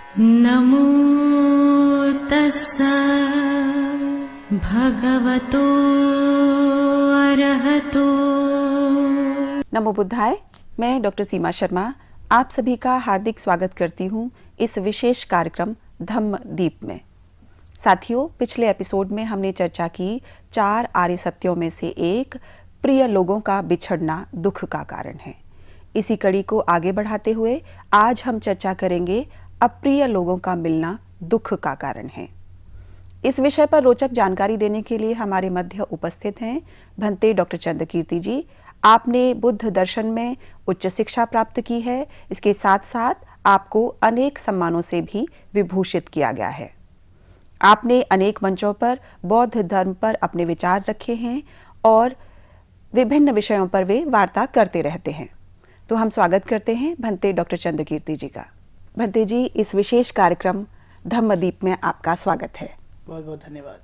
नमो तस्सा भगवतो अरहतो। नमो बुद्धाय। मैं डॉक्टर सीमा शर्मा आप सभी का हार्दिक स्वागत करती हूँ इस विशेष कार्यक्रम धम्म दीप में। साथियों, पिछले एपिसोड में हमने चर्चा की 4 आर्य सत्यों में से एक प्रिय लोगों का बिछड़ना दुख का कारण है। इसी कड़ी को आगे बढ़ाते हुए आज हम चर्चा करेंगे अप्रिय लोगों का मिलना दुख का कारण है। इस विषय पर रोचक जानकारी देने के लिए हमारे मध्य उपस्थित हैं भंते डॉक्टर चंद्रकीर्ति जी। आपने बुद्ध दर्शन में उच्च शिक्षा प्राप्त की है, इसके साथ साथ आपको अनेक सम्मानों से भी विभूषित किया गया है। आपने अनेक मंचों पर बौद्ध धर्म पर अपने विचार रखे हैं और विभिन्न विषयों पर वे वार्ता करते रहते हैं। तो हम स्वागत करते हैं भंते डॉक्टर चंद्रकीर्ति जी का। भंते जी, इस विशेष कार्यक्रम धम्मदीप में आपका स्वागत है। बहुत बहुत धन्यवाद।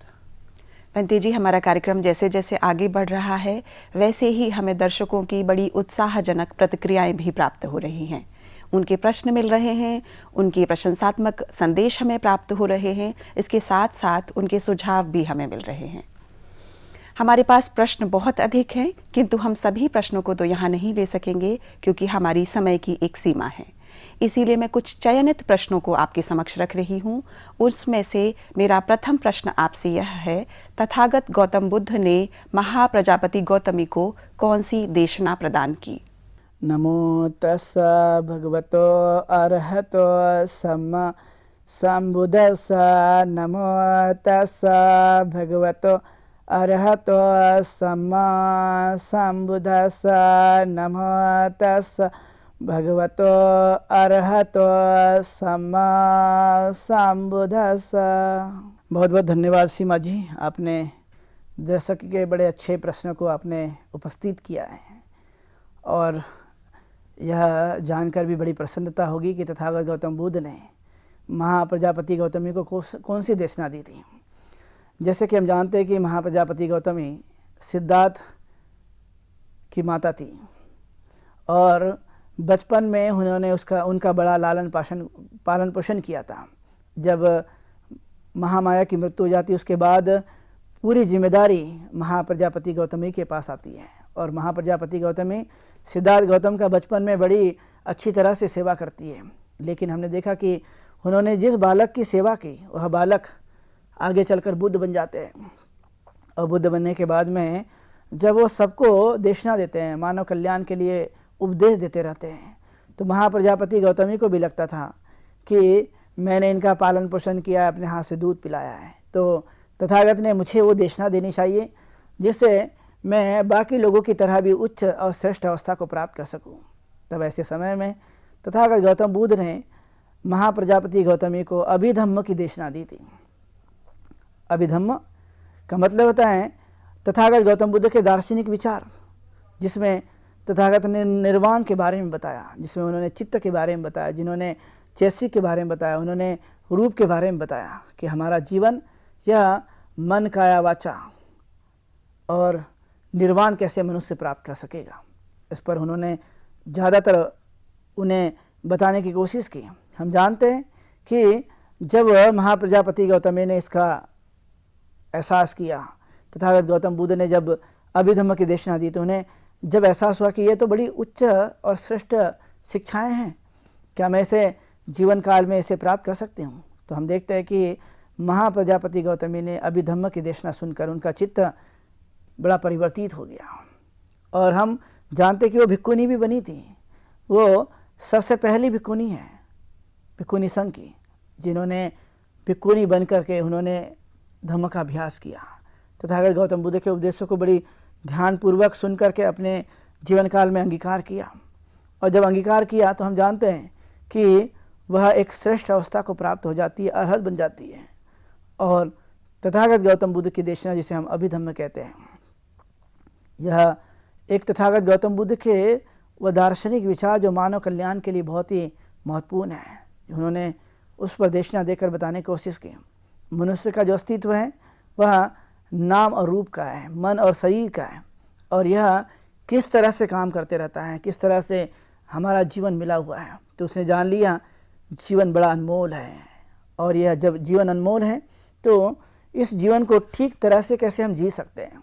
भंते जी, हमारा कार्यक्रम जैसे जैसे आगे बढ़ रहा है वैसे ही हमें दर्शकों की बड़ी उत्साहजनक प्रतिक्रियाएं भी प्राप्त हो रही हैं। उनके प्रश्न मिल रहे हैं, उनके प्रशंसात्मक संदेश हमें प्राप्त हो रहे हैं, इसके साथ साथ उनके सुझाव भी हमें मिल रहे हैं। हमारे पास प्रश्न बहुत अधिक हैं, किंतु हम सभी प्रश्नों को तो यहाँ नहीं ले सकेंगे क्योंकि हमारी समय की एक सीमा है। इसीलिए मैं कुछ चयनित प्रश्नों को आपके समक्ष रख रही हूँ। उसमें से मेरा प्रथम प्रश्न आपसे यह है, तथागत गौतम बुद्ध ने महाप्रजापति गौतमी को कौन सी देशना प्रदान की? नमो तस्सा भगवतो अरहतो सम्मा सम्बुद्धस्सा। नमो तस्सा भगवतो अरहतो सम्मा सम्बुद्धस्सा। नमो तस्सा भगवतो अरहतो सम्मा सम्बुद्धस्सा। बहुत बहुत धन्यवाद सीमा जी, आपने दर्शक के बड़े अच्छे प्रश्न को आपने उपस्थित किया है और यह जानकर भी बड़ी प्रसन्नता होगी कि तथागत गौतम बुद्ध ने महाप्रजापति गौतमी को कौन सी देशना दी थी। जैसे कि हम जानते हैं कि महाप्रजापति गौतमी सिद्धार्थ की माता थी और बचपन में उन्होंने उनका बड़ा पालन पोषण किया था। जब महामाया की मृत्यु हो जाती है उसके बाद पूरी जिम्मेदारी महाप्रजापति गौतमी के पास आती है और महाप्रजापति गौतमी सिद्धार्थ गौतम का बचपन में बड़ी अच्छी तरह से सेवा करती है। लेकिन हमने देखा कि उन्होंने जिस बालक की सेवा की वह बालक आगे चलकर बुद्ध बन जाते हैं और बुद्ध बनने के बाद में जब वो सबको देशना देते हैं, मानव कल्याण के लिए उपदेश देते रहते हैं, तो महाप्रजापति गौतमी को भी लगता था कि मैंने इनका पालन पोषण किया है, अपने हाथ से दूध पिलाया है, तो तथागत ने मुझे वो देशना देनी चाहिए जिससे मैं बाकी लोगों की तरह भी उच्च और श्रेष्ठ अवस्था को प्राप्त कर सकूं। तब ऐसे समय में तथागत गौतम बुद्ध ने महाप्रजापति गौतमी को अभिधम्म की देशना दी थी। अभिधम्म का मतलब होता है तथागत गौतम बुद्ध के दार्शनिक विचार, जिसमें तथागत ने निर्वाण के बारे में बताया, जिसमें उन्होंने चित्त के बारे में बताया, जिन्होंने चैतसिक के बारे में बताया, उन्होंने रूप के बारे में बताया कि हमारा जीवन यह मन काया वाचा और निर्वाण कैसे मनुष्य प्राप्त कर सकेगा। इस पर उन्होंने ज़्यादातर उन्हें बताने की कोशिश की। हम जानते हैं कि जब महाप्रजापति गौतमी ने इसका एहसास किया, तथागत गौतम बुद्ध ने जब अभिधम्म की देशना दी, तो उन्हें जब एहसास हुआ कि ये तो बड़ी उच्च और श्रेष्ठ शिक्षाएं हैं, क्या मैं इसे जीवन काल में इसे प्राप्त कर सकती हूँ। तो हम देखते हैं कि महाप्रजापति गौतमी ने अभिधम्म की देशना सुनकर उनका चित्त बड़ा परिवर्तित हो गया और हम जानते कि वो भिक्खुनी भी बनी थी। वो सबसे पहली भिक्खुनी है भिक्खुनी संघ की, जिन्होंने भिक्खुनी बन करके उन्होंने धम्म का अभ्यास किया। तथागत गौतम बुद्ध के उपदेशों को बड़ी ध्यानपूर्वक सुन करके अपने जीवन काल में अंगीकार किया और जब अंगीकार किया तो हम जानते हैं कि वह एक श्रेष्ठ अवस्था को प्राप्त हो जाती है, अरहत बन जाती है। और तथागत गौतम बुद्ध की देशना, जिसे हम अभिधम्म कहते हैं, यह एक तथागत गौतम बुद्ध के वह दार्शनिक विचार जो मानव कल्याण के लिए बहुत ही महत्वपूर्ण है, उन्होंने उस पर देशना देकर बताने की कोशिश की। मनुष्य का जो अस्तित्व है वह नाम और रूप का है, मन और शरीर का है, और यह किस तरह से काम करते रहता है, किस तरह से हमारा जीवन मिला हुआ है। तो उसने जान लिया जीवन बड़ा अनमोल है, और यह जब जीवन अनमोल है तो इस जीवन को ठीक तरह से कैसे हम जी सकते हैं,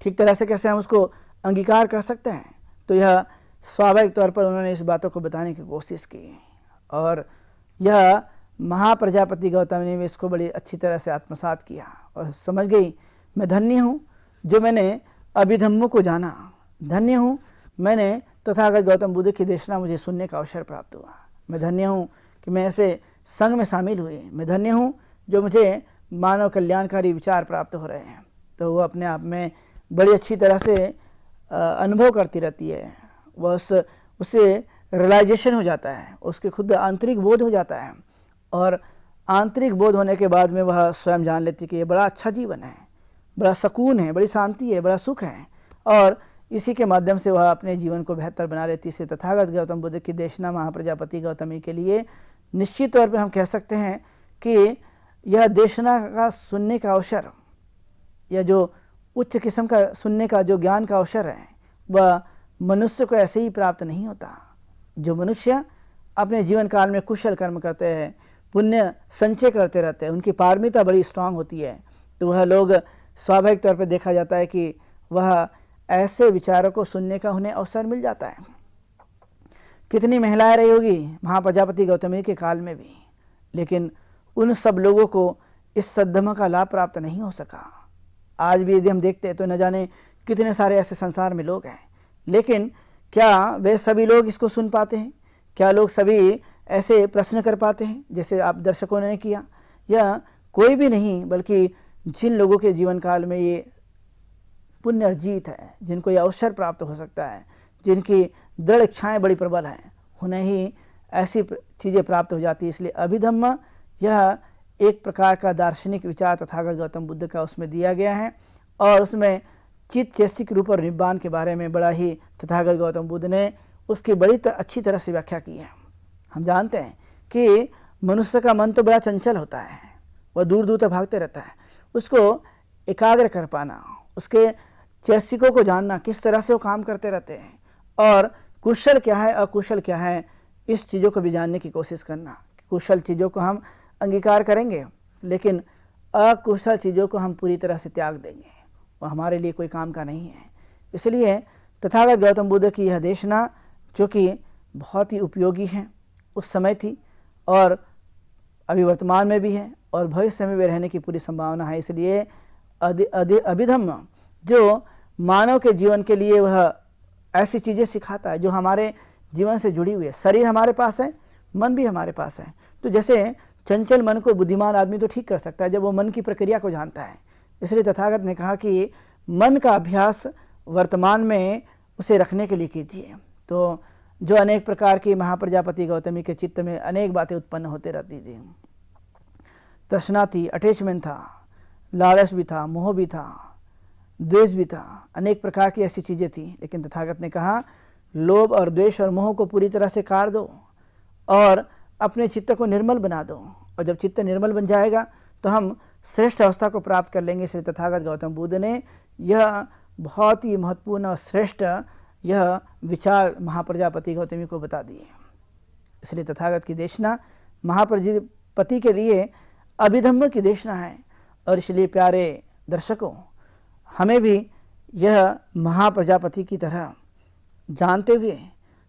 ठीक तरह से कैसे हम उसको अंगीकार कर सकते हैं। तो यह स्वाभाविक तौर पर उन्होंने इस बातों को बताने की कोशिश की, और यह महाप्रजापति गौतम ने भी इसको बड़ी अच्छी तरह से आत्मसात किया और समझ गई, मैं धन्य हूँ जो मैंने अभिधम्म को जाना, धन्य हूँ मैंने तथागत गौतम बुद्ध की देशना मुझे सुनने का अवसर प्राप्त हुआ, मैं धन्य हूँ कि मैं ऐसे संघ में शामिल हुई, मैं धन्य हूँ जो मुझे मानव कल्याणकारी विचार प्राप्त हो रहे हैं। तो वो अपने आप में बड़ी अच्छी तरह से अनुभव करती रहती है, वह उसे रियलाइजेशन हो जाता है, उसके खुद आंतरिक बोध हो जाता है, और आंतरिक बोध होने के बाद में वह स्वयं जान लेती कि ये बड़ा अच्छा जीवन है, बड़ा सुकून है, बड़ी शांति है, बड़ा सुख है, और इसी के माध्यम से वह अपने जीवन को बेहतर बना लेती। से तथागत गौतम बुद्ध की देशना महाप्रजापति गौतमी के लिए निश्चित तौर पर हम कह सकते हैं कि यह देशना का सुनने का अवसर, यह जो उच्च किस्म का सुनने का जो ज्ञान का अवसर है, वह मनुष्य को ऐसे ही प्राप्त नहीं होता। जो मनुष्य अपने जीवन काल में कुशल कर्म करते हैं, पुण्य संचय करते रहते हैं, उनकी पारमिता बड़ी स्ट्रांग होती है, तो वह लोग स्वाभाविक तौर पर देखा जाता है कि वह ऐसे विचारों को सुनने का उन्हें अवसर मिल जाता है। कितनी महिलाएं रही होगी महाप्रजापति गौतमी के काल में भी, लेकिन उन सब लोगों को इस सद्धर्म का लाभ प्राप्त नहीं हो सका। आज भी यदि हम देखते हैं तो न जाने कितने सारे ऐसे संसार में लोग हैं, लेकिन क्या वे सभी लोग इसको सुन पाते हैं? क्या लोग सभी ऐसे प्रश्न कर पाते हैं जैसे आप दर्शकों ने किया? या कोई भी नहीं, बल्कि जिन लोगों के जीवन काल में ये पुण्य अर्जित है, जिनको यह अवसर प्राप्त हो सकता है, जिनकी दृढ़ इच्छाएं बड़ी प्रबल हैं, उन्हें ही ऐसी चीज़ें प्राप्त हो जाती है। इसलिए अभिधम्म यह एक प्रकार का दार्शनिक विचार तथागत गौतम बुद्ध का उसमें दिया गया है, और उसमें चित्त चैतसिक रूप और निब्बान के बारे में बड़ा ही तथागत गौतम बुद्ध ने उसकी बड़ी अच्छी तरह से व्याख्या की है। हम जानते हैं कि मनुष्य का मन तो बड़ा चंचल होता है, वह दूर दूर तक भागते रहता है, उसको एकाग्र कर पाना, उसके चैतसिकों को जानना, किस तरह से वो काम करते रहते हैं, और कुशल क्या है अकुशल क्या है, इस चीज़ों को भी जानने की कोशिश करना। कुशल चीज़ों को हम अंगीकार करेंगे, लेकिन अकुशल चीज़ों को हम पूरी तरह से त्याग देंगे, वह हमारे लिए कोई काम का नहीं है। इसलिए तथागत गौतम बुद्ध की यह देशना, जो कि बहुत ही उपयोगी है, उस समय थी और अभी वर्तमान में भी है और भविष्य में भी रहने की पूरी संभावना है। इसलिए अभिधम्म जो मानव के जीवन के लिए वह ऐसी चीज़ें सिखाता है जो हमारे जीवन से जुड़ी हुई है। शरीर हमारे पास है, मन भी हमारे पास है, तो जैसे चंचल मन को बुद्धिमान आदमी तो ठीक कर सकता है जब वो मन की प्रक्रिया को जानता है। इसलिए तथागत ने कहा कि मन का अभ्यास वर्तमान में उसे रखने के लिए कीजिए। तो जो अनेक प्रकार की महाप्रजापति गौतमी के चित्त में अनेक बातें उत्पन्न होते रहती थी, तृष्णा थी, अटैचमेंट था, लालच भी था, मोह भी था, द्वेष भी था, अनेक प्रकार की ऐसी चीज़ें थी। लेकिन तथागत ने कहा लोभ और द्वेष और मोह को पूरी तरह से काट दो और अपने चित्त को निर्मल बना दो, और जब चित्त निर्मल बन जाएगा तो हम श्रेष्ठ अवस्था को प्राप्त कर लेंगे। इसलिए तथागत गौतम बुद्ध ने यह बहुत ही महत्वपूर्ण और श्रेष्ठ यह विचार महाप्रजापति गौतमी को बता दिए। इसलिए तथागत की देशना महाप्रजापति के लिए अभिधम्म की देशना है, और इसलिए प्यारे दर्शकों, हमें भी यह महाप्रजापति की तरह जानते हुए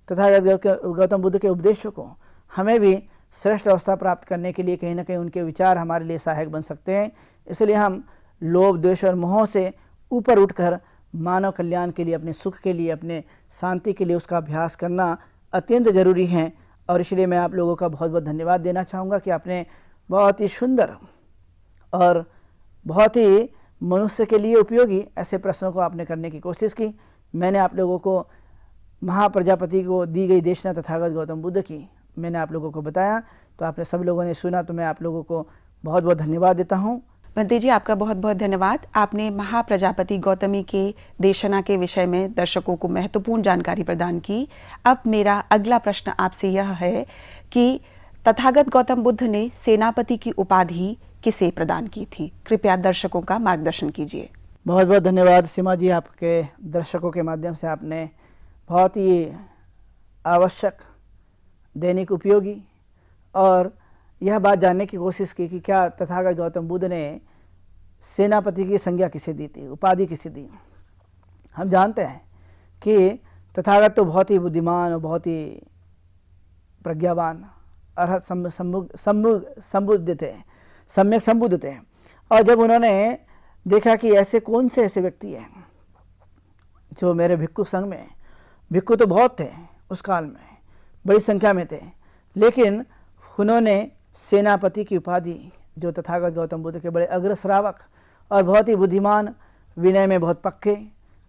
तथागत गौतम बुद्ध के उपदेशों को हमें भी श्रेष्ठ अवस्था प्राप्त करने के लिए कहीं ना कहीं उनके विचार हमारे लिए सहायक बन सकते हैं। इसलिए हम लोभ, द्वेष और मोह से ऊपर उठकर मानव कल्याण के लिए, अपने सुख के लिए, अपने शांति के लिए उसका अभ्यास करना अत्यंत ज़रूरी है। और इसलिए मैं आप लोगों का बहुत बहुत धन्यवाद देना चाहूँगा कि आपने बहुत ही सुंदर और बहुत ही मनुष्य के लिए उपयोगी ऐसे प्रश्नों को आपने करने की कोशिश की। मैंने आप लोगों को महाप्रजापति को दी गई देशना तथागत गौतम बुद्ध की मैंने आप लोगों को बताया, तो आपने सब लोगों ने सुना, तो मैं आप लोगों को बहुत बहुत धन्यवाद देता हूँ। बंते जी, आपका बहुत बहुत धन्यवाद। आपने महाप्रजापति गौतमी के देशना के विषय में दर्शकों को महत्वपूर्ण जानकारी प्रदान की। अब मेरा अगला प्रश्न आपसे यह है कि तथागत गौतम बुद्ध ने सेनापति की उपाधि किसे प्रदान की थी? कृपया दर्शकों का मार्गदर्शन कीजिए। बहुत बहुत धन्यवाद सीमा जी, आपके दर्शकों के माध्यम से आपने बहुत ही आवश्यक, दैनिक उपयोगी और यह बात जानने की कोशिश की कि क्या तथागत गौतम बुद्ध ने सेनापति की संज्ञा किसे दी थी, उपाधि किसे दी। हम जानते हैं कि तथागत तो बहुत ही बुद्धिमान और बहुत ही प्रज्ञावान अरहत संबुद्ध थे, सम्यक संबुद्ध थे। और जब उन्होंने देखा कि ऐसे कौन से ऐसे व्यक्ति हैं जो मेरे भिक्खु संघ में, भिक्खु तो बहुत थे उस काल में, बड़ी संख्या में थे, लेकिन उन्होंने सेनापति की उपाधि, जो तथागत गौतम बुद्ध के बड़े अग्र श्रावक और बहुत ही बुद्धिमान, विनय में बहुत पक्के,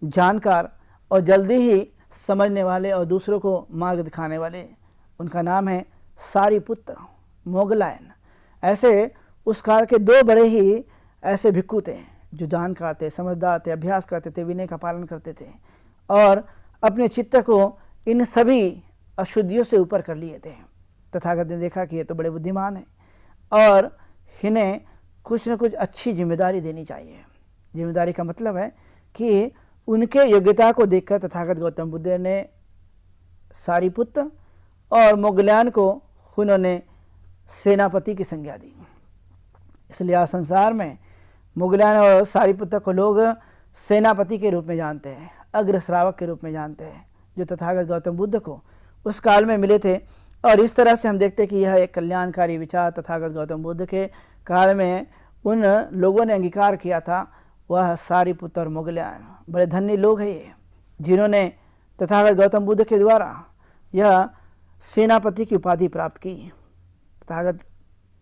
जानकार और जल्दी ही समझने वाले और दूसरों को मार्ग दिखाने वाले, उनका नाम है सारिपुत्र मोगलायन। ऐसे उस काल के दो बड़े ही ऐसे भिक्खु थे जो जानकार थे, समझदार थे, अभ्यास करते थे, विनय का पालन करते थे और अपने चित्त को इन सभी अशुद्धियों से ऊपर कर लिए थे। तथागत ने देखा कि ये तो बड़े बुद्धिमान हैं और इन्हें कुछ न कुछ अच्छी जिम्मेदारी देनी चाहिए। जिम्मेदारी का मतलब है कि उनके योग्यता को देखकर तथागत गौतम बुद्ध ने सारिपुत्र और मोगलायन को उन्होंने सेनापति की संज्ञा दी। इसलिए आज संसार में मोगलायन और सारिपुत्र को लोग सेनापति के रूप में जानते हैं, अग्र श्रावक के रूप में जानते हैं, जो तथागत गौतम बुद्ध को उस काल में मिले थे। और इस तरह से हम देखते हैं कि यह एक कल्याणकारी विचार तथागत गौतम बुद्ध के काल में उन लोगों ने अंगीकार किया था, वह सारिपुत्र और मोगलायन बड़े धन्य लोग हैं ये, जिन्होंने तथागत गौतम बुद्ध के द्वारा यह सेनापति की उपाधि प्राप्त की। तथागत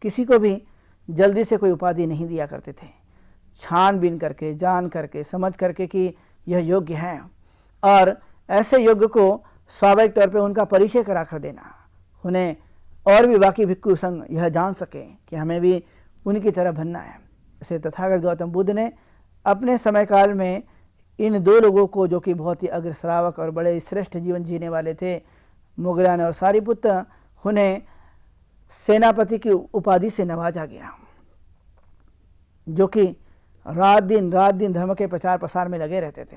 किसी को भी जल्दी से कोई उपाधि नहीं दिया करते थे, छानबीन करके, जान करके, समझ करके कि यह योग्य हैं, और ऐसे योग्य को स्वाभाविक तौर पे उनका परिचय करा कर देना, उन्हें और भी बाकी भिक्खु संघ यह जान सके कि हमें भी उनकी तरह बनना है। इसे तथागत गौतम बुद्ध ने अपने समय काल में इन दो लोगों को, जो कि बहुत ही अग्र श्रावक और बड़े श्रेष्ठ जीवन जीने वाले थे, मोगलायन और सारिपुत्र, उन्हें सेनापति की उपाधि से नवाजा गया, जो कि रात दिन धर्म के प्रचार प्रसार में लगे रहते थे।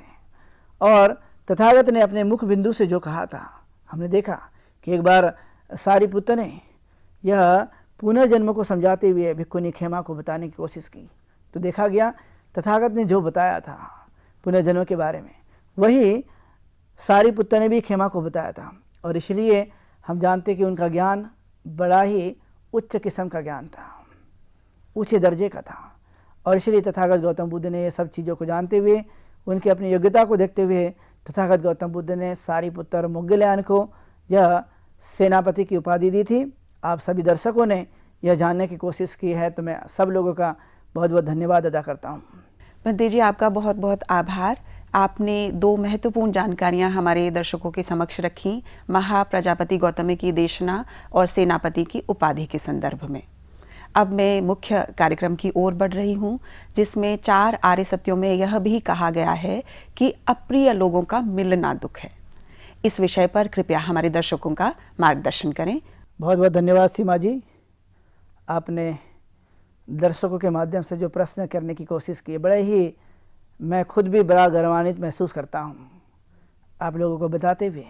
और तथागत ने अपने मुख बिंदु से जो कहा था, हमने देखा कि एक बार सारिपुत्र ने यह पुनर्जन्म को समझाते हुए भिक्खुनी खेमा को बताने की कोशिश की, तो देखा गया तथागत ने जो बताया था पुनर्जन्म के बारे में, वही सारिपुत्र ने भी खेमा को बताया था। और इसलिए हम जानते कि उनका ज्ञान बड़ा ही उच्च किस्म का ज्ञान था, ऊंचे दर्जे का था। और इसलिए तथागत गौतम बुद्ध ने ये सब चीज़ों को जानते हुए, उनकी अपनी योग्यता को देखते हुए, तथागत गौतम बुद्ध ने सारिपुत्र मोगलायन को यह सेनापति की उपाधि दी थी। आप सभी दर्शकों ने यह जानने की कोशिश की है, तो मैं सब लोगों का बहुत बहुत धन्यवाद अदा करता हूँ। बंदे जी, आपका बहुत बहुत आभार। आपने दो महत्वपूर्ण जानकारियां हमारे दर्शकों के समक्ष रखी, महाप्रजापति गौतम की देशना और सेनापति की उपाधि के संदर्भ में। अब मैं मुख्य कार्यक्रम की ओर बढ़ रही हूं, जिसमें 4 आर्य सत्यों में यह भी कहा गया है कि अप्रिय लोगों का मिलना दुख है। इस विषय पर कृपया हमारे दर्शकों का मार्गदर्शन करें। बहुत बहुत धन्यवाद सीमा जी, आपने दर्शकों के माध्यम से जो प्रश्न करने की कोशिश की, बड़े ही मैं खुद भी बड़ा गौरवान्वित महसूस करता हूँ आप लोगों को बताते हुए।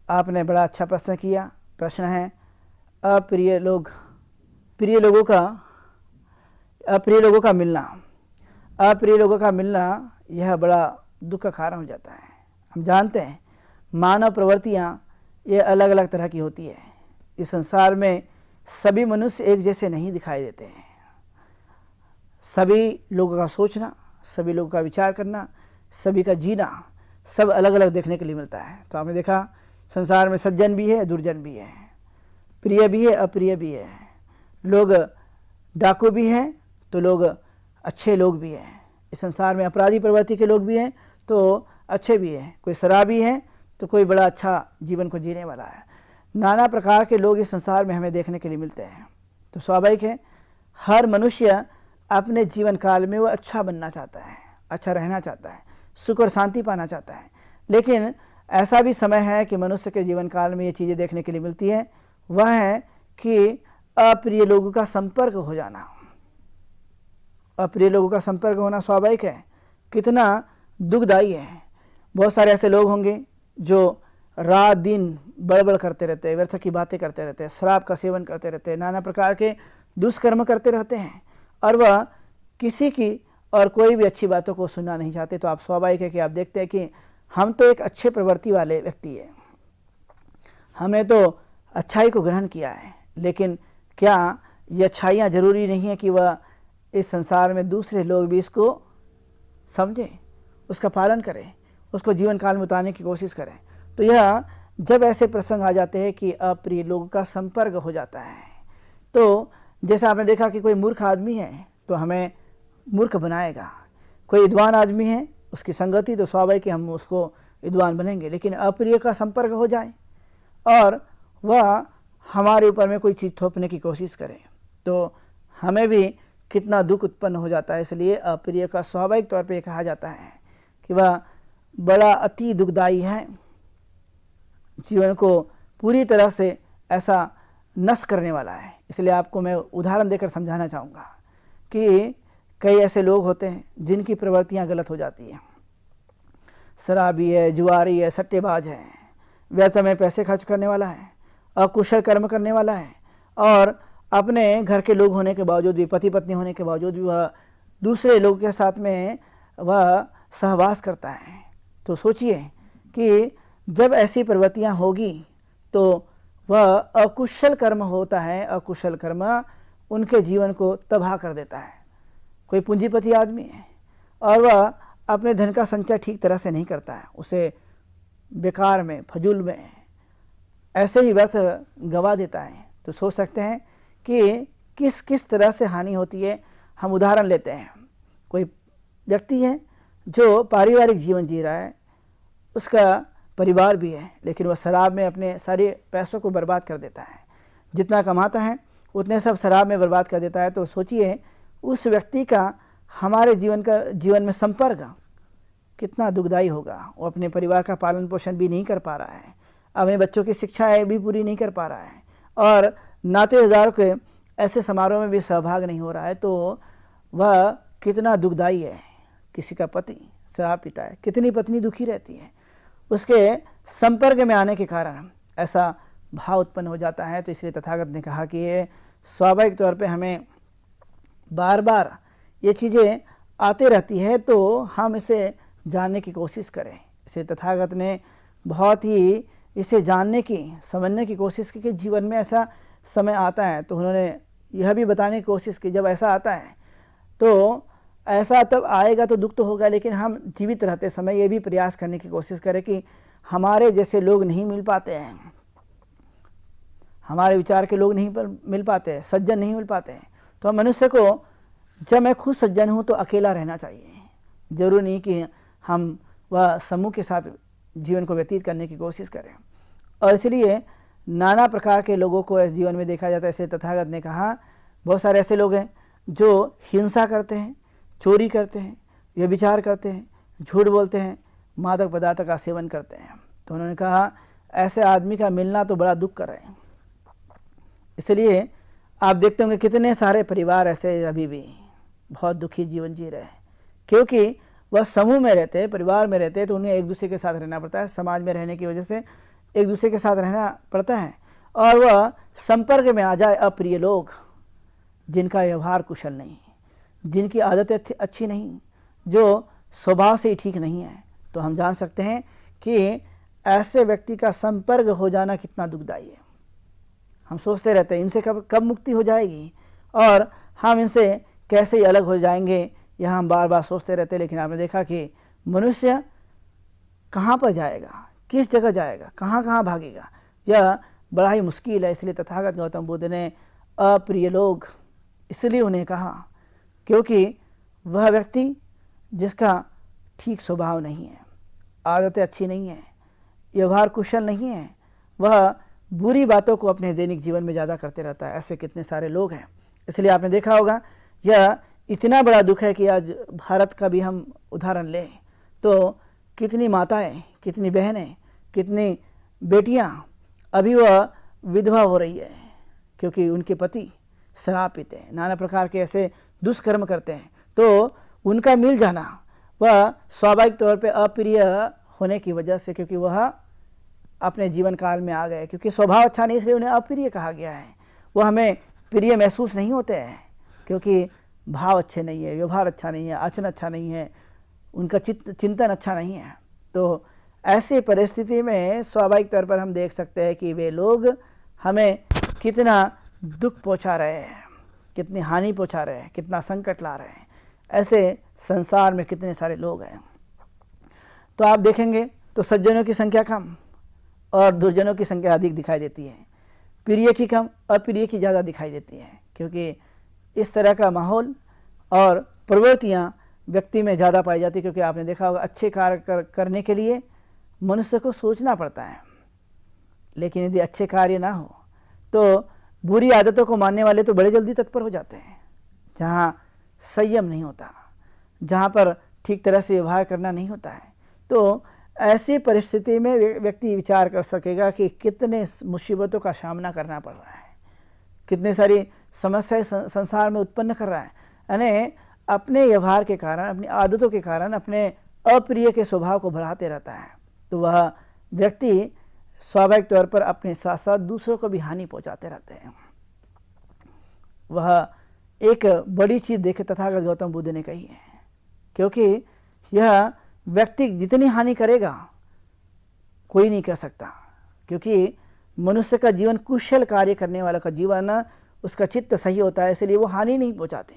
आपने बड़ा अच्छा प्रश्न किया। प्रश्न है अप्रिय लोगों का मिलना। अप्रिय लोगों का मिलना यह बड़ा दुख का कारण हो जाता है। हम जानते हैं मानव प्रवृत्तियाँ ये अलग अलग तरह की होती है। इस संसार में सभी मनुष्य एक जैसे नहीं दिखाई देते हैं। सभी लोगों का सोचना, सभी लोगों का विचार करना, सभी का जीना सब अलग अलग देखने के लिए मिलता है। तो आपने देखा संसार में सज्जन भी है, दुर्जन भी है, प्रिय भी है, अप्रिय भी है, लोग डाकू भी हैं तो लोग अच्छे लोग भी हैं। इस संसार में अपराधी प्रवृत्ति के लोग भी हैं तो अच्छे भी हैं, कोई शराबी है तो कोई बड़ा अच्छा जीवन को जीने वाला है। नाना प्रकार के लोग इस संसार में हमें देखने के लिए मिलते हैं। तो स्वाभाविक है हर मनुष्य अपने जीवन काल में वो अच्छा बनना चाहता है, अच्छा रहना चाहता है, सुख और शांति पाना चाहता है। लेकिन ऐसा भी समय है कि मनुष्य के जीवन काल में ये चीज़ें देखने के लिए मिलती हैं, वह है कि अप्रिय लोगों का संपर्क हो जाना। अप्रिय लोगों का संपर्क होना स्वाभाविक है, कितना दुखदाई है। बहुत सारे ऐसे लोग होंगे जो रात दिन बड़बड़ करते रहते हैं, व्यर्थ की बातें करते रहते हैं, शराब का सेवन करते रहते हैं, नाना प्रकार के दुष्कर्म करते रहते हैं और वह किसी की और कोई भी अच्छी बातों को सुनना नहीं चाहते। तो आप स्वाभाविक है कि आप देखते हैं कि हम तो एक अच्छे प्रवृत्ति वाले व्यक्ति हैं, हमने तो अच्छाई को ग्रहण किया है, लेकिन क्या ये अच्छाइयाँ ज़रूरी नहीं है कि वह इस संसार में दूसरे लोग भी इसको समझें, उसका पालन करें, उसको जीवन काल में उतारने की कोशिश करें। तो यह जब ऐसे प्रसंग आ जाते हैं कि अप्रिय लोगों का संपर्क हो जाता है, तो जैसे आपने देखा कि कोई मूर्ख आदमी है तो हमें मूर्ख बनाएगा, कोई विद्वान आदमी है उसकी संगति तो स्वाभाविक कि हम उसको विद्वान बनेंगे, लेकिन अप्रिय का संपर्क हो जाए और वह हमारे ऊपर में कोई चीज़ थोपने की कोशिश करे तो हमें भी कितना दुख उत्पन्न हो जाता है। इसलिए अप्रिय का स्वाभाविक तौर पे कहा जाता है कि वह बड़ा अति दुखदाई है, जीवन को पूरी तरह से ऐसा नष्ट करने वाला है। इसलिए आपको मैं उदाहरण देकर समझाना चाहूँगा कि कई ऐसे लोग होते हैं जिनकी प्रवृत्तियाँ गलत हो जाती हैं, शराबी है, जुआरी है, सट्टेबाज है, व्यर्थ में पैसे खर्च करने वाला है, अकुशल कर्म करने वाला है और अपने घर के लोग होने के बावजूद भी, पति पत्नी होने के बावजूद भी वह दूसरे लोगों के साथ में वह सहवास करता है। तो सोचिए कि जब ऐसी प्रवृत्तियां होगी तो वह अकुशल कर्म होता है, अकुशल कर्म उनके जीवन को तबाह कर देता है। कोई पूंजीपति आदमी है और वह अपने धन का संचय ठीक तरह से नहीं करता है, उसे बेकार में, फजूल में ऐसे ही व्यर्थ गवा देता है। तो सोच सकते हैं कि किस किस तरह से हानि होती है। हम उदाहरण लेते हैं, कोई व्यक्ति है जो पारिवारिक जीवन जी रहा है, उसका परिवार भी है, लेकिन वह शराब में अपने सारे पैसों को बर्बाद कर देता है, जितना कमाता है उतने सब शराब में बर्बाद कर देता है। तो सोचिए उस व्यक्ति का हमारे जीवन में संपर्क कितना दुखदाई होगा। वो अपने परिवार का पालन पोषण भी नहीं कर पा रहा है, अपने बच्चों की शिक्षाएं भी पूरी नहीं कर पा रहा है और नातेदारों के ऐसे समारोह में भी सहभाग नहीं हो रहा है। तो वह कितना दुखदाई है। किसी का पति शराब पीता है, कितनी पत्नी दुखी रहती है, उसके संपर्क में आने के कारण ऐसा भाव उत्पन्न हो जाता है। तो इसलिए तथागत ने कहा कि ये स्वाभाविक तौर पे हमें बार बार ये चीज़ें आते रहती है तो हम इसे जानने की कोशिश करें। इसलिए तथागत ने बहुत ही इसे जानने की, समझने की कोशिश की कि जीवन में ऐसा समय आता है। तो उन्होंने यह भी बताने की कोशिश की जब ऐसा आता है तो ऐसा तब आएगा तो दुख तो होगा, लेकिन हम जीवित रहते समय ये भी प्रयास करने की कोशिश करें कि हमारे जैसे लोग नहीं मिल पाते हैं, हमारे विचार के लोग नहीं मिल पाते हैं, सज्जन नहीं मिल पाते हैं। तो मनुष्य को, जब मैं खुद सज्जन हूँ तो अकेला रहना चाहिए, जरूरी नहीं कि हम वह समूह के साथ जीवन को व्यतीत करने की कोशिश करें। और इसलिए नाना प्रकार के लोगों को इस जीवन में देखा जाता है। ऐसे तथागत ने कहा बहुत सारे ऐसे लोग हैं जो हिंसा करते हैं, चोरी करते हैं, व्यभिचार करते हैं, झूठ बोलते हैं, मादक पदार्थ का सेवन करते हैं। तो उन्होंने कहा ऐसे आदमी का मिलना तो बड़ा दुख कर रहे हैं। इसलिए आप देखते होंगे कितने सारे परिवार ऐसे अभी भी बहुत दुखी जीवन जी रहे हैं, क्योंकि वह समूह में रहते हैं, परिवार में रहते हैं तो उन्हें एक दूसरे के साथ रहना पड़ता है। समाज में रहने की वजह से एक दूसरे के साथ रहना पड़ता है और वह संपर्क में आ जाए अप्रिय लोग, जिनका व्यवहार कुशल नहीं, जिनकी आदतें अच्छी नहीं, जो स्वभाव से ही ठीक नहीं है, तो हम जान सकते हैं कि ऐसे व्यक्ति का संपर्क हो जाना कितना दुखदाई है। हम सोचते रहते हैं इनसे कब मुक्ति हो जाएगी और हम इनसे कैसे ही अलग हो जाएंगे, यह हम बार बार सोचते रहते हैं। लेकिन आपने देखा कि मनुष्य कहाँ पर जाएगा, किस जगह जाएगा, कहाँ कहाँ भागेगा, यह बड़ा ही मुश्किल है। इसलिए तथागत गौतम बुद्ध ने अप्रिय लोग इसलिए उन्हें कहा क्योंकि वह व्यक्ति जिसका ठीक स्वभाव नहीं है, आदतें अच्छी नहीं है, व्यवहार कुशल नहीं है, वह बुरी बातों को अपने दैनिक जीवन में ज़्यादा करते रहता है। ऐसे कितने सारे लोग हैं। इसलिए आपने देखा होगा यह इतना बड़ा दुख है कि आज भारत का भी हम उदाहरण लें तो कितनी माताएं, कितनी बहनें, कितनी बेटियां अभी वह विधवा हो रही है क्योंकि उनके पति शराब पीते हैं, नाना प्रकार के ऐसे दुष्कर्म करते हैं। तो उनका मिल जाना वह स्वाभाविक तौर पे अप्रिय होने की वजह से, क्योंकि वह अपने जीवन काल में आ गए, क्योंकि स्वभाव अच्छा नहीं इसलिए उन्हें अप्रिय कहा गया है। वो हमें प्रिय महसूस नहीं होते हैं क्योंकि भाव अच्छे नहीं है, व्यवहार अच्छा नहीं है, आचरण अच्छा नहीं है, उनका चिंतन अच्छा नहीं है। तो ऐसी परिस्थिति में स्वाभाविक तौर पर हम देख सकते हैं कि वे लोग हमें कितना दुख पहुंचा रहे हैं, कितनी हानि पहुंचा रहे हैं, कितना संकट ला रहे हैं। ऐसे संसार में कितने सारे लोग हैं। तो आप देखेंगे तो सज्जनों की संख्या कम और दुर्जनों की संख्या अधिक दिखाई देती है। प्रिय की कम, अप्रिय की ज़्यादा दिखाई देती है, क्योंकि इस तरह का माहौल और प्रवृत्तियाँ व्यक्ति में ज़्यादा पाई जाती है। क्योंकि आपने देखा होगा अच्छे कार्य करने के लिए मनुष्य को सोचना पड़ता है, लेकिन यदि अच्छे कार्य ना हो तो बुरी आदतों को मानने वाले तो बड़े जल्दी तत्पर हो जाते हैं। जहाँ संयम नहीं होता, जहाँ पर ठीक तरह से व्यवहार करना नहीं होता है, तो ऐसी परिस्थिति में व्यक्ति विचार कर सकेगा कि कितने मुसीबतों का सामना करना पड़ रहा है, कितने सारी समस्याएं संसार में उत्पन्न कर रहा है। यानी अपने व्यवहार के कारण, अपनी आदतों के कारण अपने अप्रिय के स्वभाव को बढ़ाते रहता है। तो वह व्यक्ति स्वाभाविक तौर पर अपने साथ साथ दूसरों को भी हानि पहुंचाते रहते हैं। वह एक बड़ी चीज़ देखे तथागत गौतम बुद्ध ने कही है, क्योंकि यह व्यक्ति जितनी हानि करेगा कोई नहीं कर सकता, क्योंकि मनुष्य का जीवन कुशल कार्य करने वाला का जीवन, उसका चित्त सही होता है, इसलिए वो हानि नहीं पहुंचाते।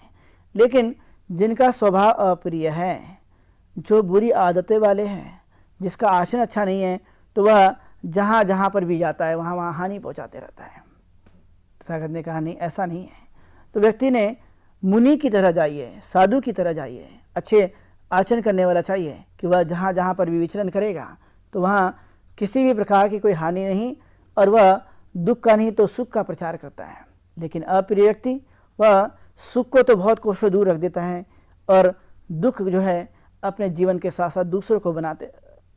लेकिन जिनका स्वभाव अप्रिय है, जो बुरी आदतें वाले हैं, जिसका आचरण अच्छा नहीं है, तो वह जहाँ जहाँ पर भी जाता है वहाँ वहाँ हानि पहुँचाते रहता है। तथागत ने कहा नहीं, ऐसा नहीं है। तो व्यक्ति ने मुनि की तरह जाइए, साधु की तरह जाइए, अच्छे आचरण करने वाला चाहिए कि वह जहाँ जहाँ पर भी विचरण करेगा तो वहाँ किसी भी प्रकार की कोई हानि नहीं, और वह दुख का नहीं तो सुख का प्रचार करता है। लेकिन अप्रिय व्यक्ति वह सुख को तो बहुत कोसों दूर रख देता है, और दुख जो है अपने जीवन के साथ साथ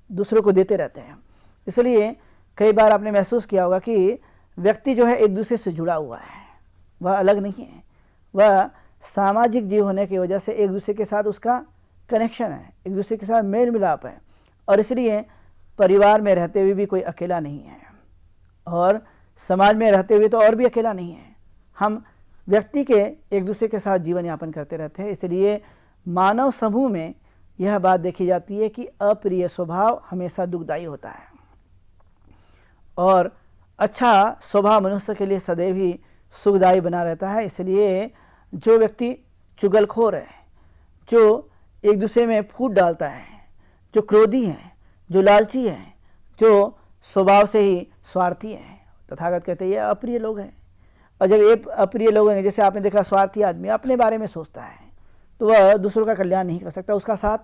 दूसरों को देते रहते हैं। इसलिए कई बार आपने महसूस किया होगा कि व्यक्ति जो है एक दूसरे से जुड़ा हुआ है, वह अलग नहीं है। वह सामाजिक जीव होने की वजह से एक दूसरे के साथ उसका कनेक्शन है, एक दूसरे के साथ मेल मिलाप है, और इसलिए परिवार में रहते हुए भी कोई अकेला नहीं है, और समाज में रहते हुए तो और भी अकेला नहीं है। हम व्यक्ति के एक दूसरे के साथ जीवन यापन करते रहते हैं। इसलिए मानव समूह में यह बात देखी जाती है कि अप्रिय स्वभाव हमेशा दुखदायी होता है, और अच्छा स्वभाव मनुष्य के लिए सदैव ही सुखदायी बना रहता है। इसलिए जो व्यक्ति चुगलखोर है, जो एक दूसरे में फूट डालता है, जो क्रोधी है, जो लालची है, जो स्वभाव से ही स्वार्थी है, तथागत कहते हैं ये अप्रिय लोग हैं। और जब ये अप्रिय लोग हैं, जैसे आपने देखा स्वार्थी आदमी अपने बारे में सोचता है, तो वह दूसरों का कल्याण नहीं कर सकता, उसका साथ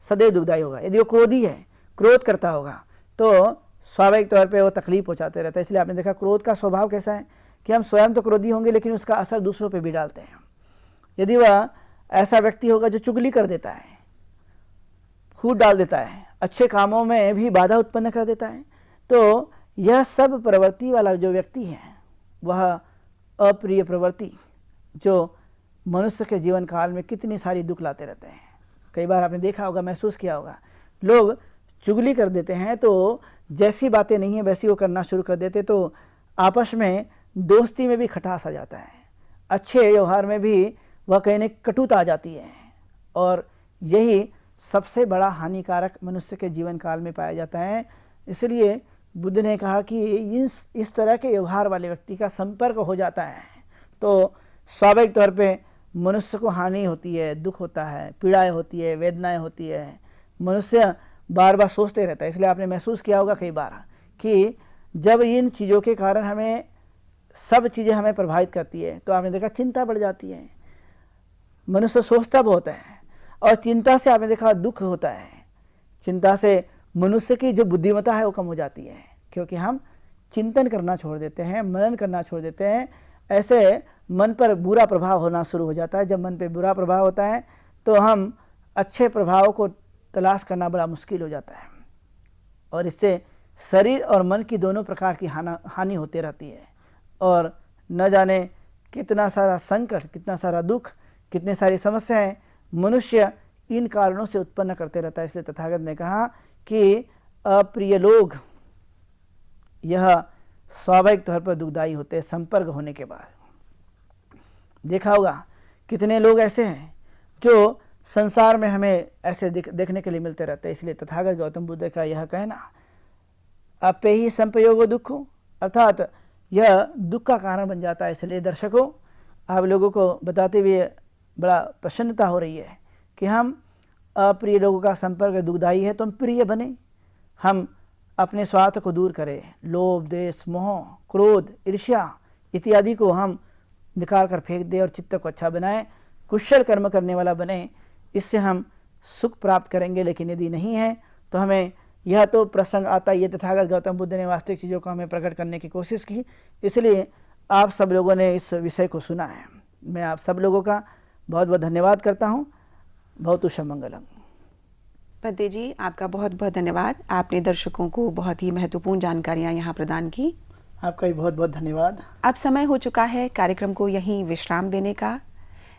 सदैव दुखदायी होगा। यदि वो क्रोधी है, क्रोध करता होगा, तो स्वाभाविक तौर पे वो तकलीफ पहुंचाते रहता है। इसलिए आपने देखा क्रोध का स्वभाव कैसा है कि हम स्वयं तो क्रोधी होंगे, लेकिन उसका असर दूसरों पे भी डालते हैं। यदि वह ऐसा व्यक्ति होगा जो चुगली कर देता है, फूट डाल देता है, अच्छे कामों में भी बाधा उत्पन्न कर देता है, तो यह सब प्रवृत्ति वाला जो व्यक्ति है वह अप्रिय प्रवृत्ति जो मनुष्य के जीवन काल में कितनी सारी दुख लाते रहते हैं। कई बार आपने देखा होगा, महसूस किया होगा, लोग चुगली कर देते हैं तो जैसी बातें नहीं है वैसी वो करना शुरू कर देते, तो आपस में दोस्ती में भी खटास आ जाता है, अच्छे व्यवहार में भी वह कहीं न कटुता आ जाती है, और यही सबसे बड़ा हानिकारक मनुष्य के जीवन काल में पाया जाता है। इसलिए बुद्ध ने कहा कि इस तरह के व्यवहार वाले व्यक्ति का संपर्क हो जाता है तो स्वाभाविक तौर पे मनुष्य को हानि होती है, दुख होता है, पीड़ाएं होती है, वेदनाएं होती है, मनुष्य बार बार सोचते रहता है। इसलिए आपने महसूस किया होगा कई बार कि जब इन चीज़ों के कारण हमें सब चीज़ें हमें प्रभावित करती है तो आपने देखा चिंता बढ़ जाती है, मनुष्य सोचता बहुत है, और चिंता से आपने देखा दुख होता है। चिंता से मनुष्य की जो बुद्धिमत्ता है वो कम हो जाती है, क्योंकि हम चिंतन करना छोड़ देते हैं, मनन करना छोड़ देते हैं। ऐसे मन पर बुरा प्रभाव होना शुरू हो जाता है। जब मन पे बुरा प्रभाव होता है तो हम अच्छे प्रभाव को तलाश करना बड़ा मुश्किल हो जाता है, और इससे शरीर और मन की दोनों प्रकार की हानि होती रहती है, और न जाने कितना सारा संकट, कितना सारा दुख, कितनी सारी समस्याएं मनुष्य इन कारणों से उत्पन्न करते रहता है। इसलिए तथागत ने कहा कि अप्रिय लोग यह स्वाभाविक तौर पर दुखदायी होते हैं संपर्क होने के बाद। देखा होगा कितने लोग ऐसे हैं जो संसार में हमें ऐसे देखने के लिए मिलते रहते हैं। इसलिए तथागत गौतम बुद्ध का यह कहना अपे ही संपयोगो दुखो, अर्थात यह दुख का कारण बन जाता है। इसलिए दर्शकों, आप लोगों को बताते हुए बड़ा प्रसन्नता हो रही है कि हम अप्रिय लोगों का संपर्क दुखदायी है तो हम प्रिय बने, हम अपने स्वार्थ को दूर करें, लोभ, द्वेष, मोह, क्रोध, ईर्ष्या इत्यादि को हम निकाल कर फेंक दें और चित्त को अच्छा बनाएं, कुशल कर्म करने वाला बने। इससे हम सुख प्राप्त करेंगे। लेकिन यदि नहीं है तो हमें यह तो प्रसंग आता ही है। तथागत गौतम बुद्ध ने वास्तविक चीज़ों को हमें प्रकट करने की कोशिश की, इसलिए आप सब लोगों ने इस विषय को सुना है। मैं आप सब लोगों का बहुत बहुत धन्यवाद करता हूँ। भवतु मंगलम। पंडित जी, आपका बहुत बहुत धन्यवाद। आपने दर्शकों को बहुत ही महत्वपूर्ण जानकारियाँ यहाँ प्रदान की। आपका भी बहुत बहुत धन्यवाद। अब समय हो चुका है कार्यक्रम को यहीं विश्राम देने का,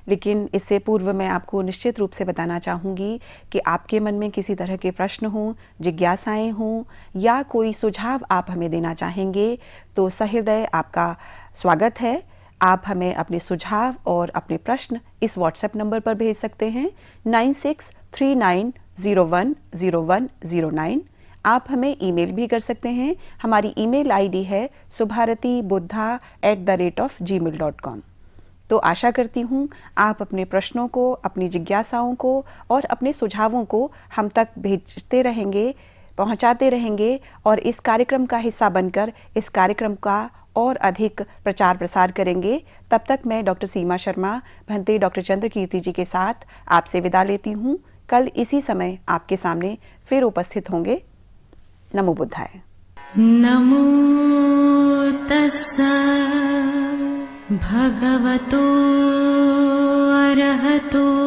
लेकिन इससे पूर्व मैं आपको निश्चित रूप से बताना चाहूँगी कि आपके मन में किसी तरह के प्रश्न हों, जिज्ञासाएं हों या कोई सुझाव आप हमें देना चाहेंगे तो सहृदय आपका स्वागत है। आप हमें अपने सुझाव और अपने प्रश्न इस व्हाट्सएप नंबर पर भेज सकते हैं 9639010109। आप हमें ईमेल भी कर सकते हैं। हमारी ईमेल आईडी है subharatibuddha@gmail.com। तो आशा करती हूँ आप अपने प्रश्नों को, अपनी जिज्ञासाओं को और अपने सुझावों को हम तक भेजते रहेंगे, पहुँचाते रहेंगे और इस कार्यक्रम का हिस्सा बनकर इस कार्यक्रम का और अधिक प्रचार प्रसार करेंगे। तब तक मैं डॉक्टर सीमा शर्मा, भंते डॉक्टर चंद्रकीर्ति जी के साथ आपसे विदा लेती हूँ। कल इसी समय आपके सामने फिर उपस्थित होंगे। नमो बुद्धाय। नमो तस्सा भगवतो अरहतो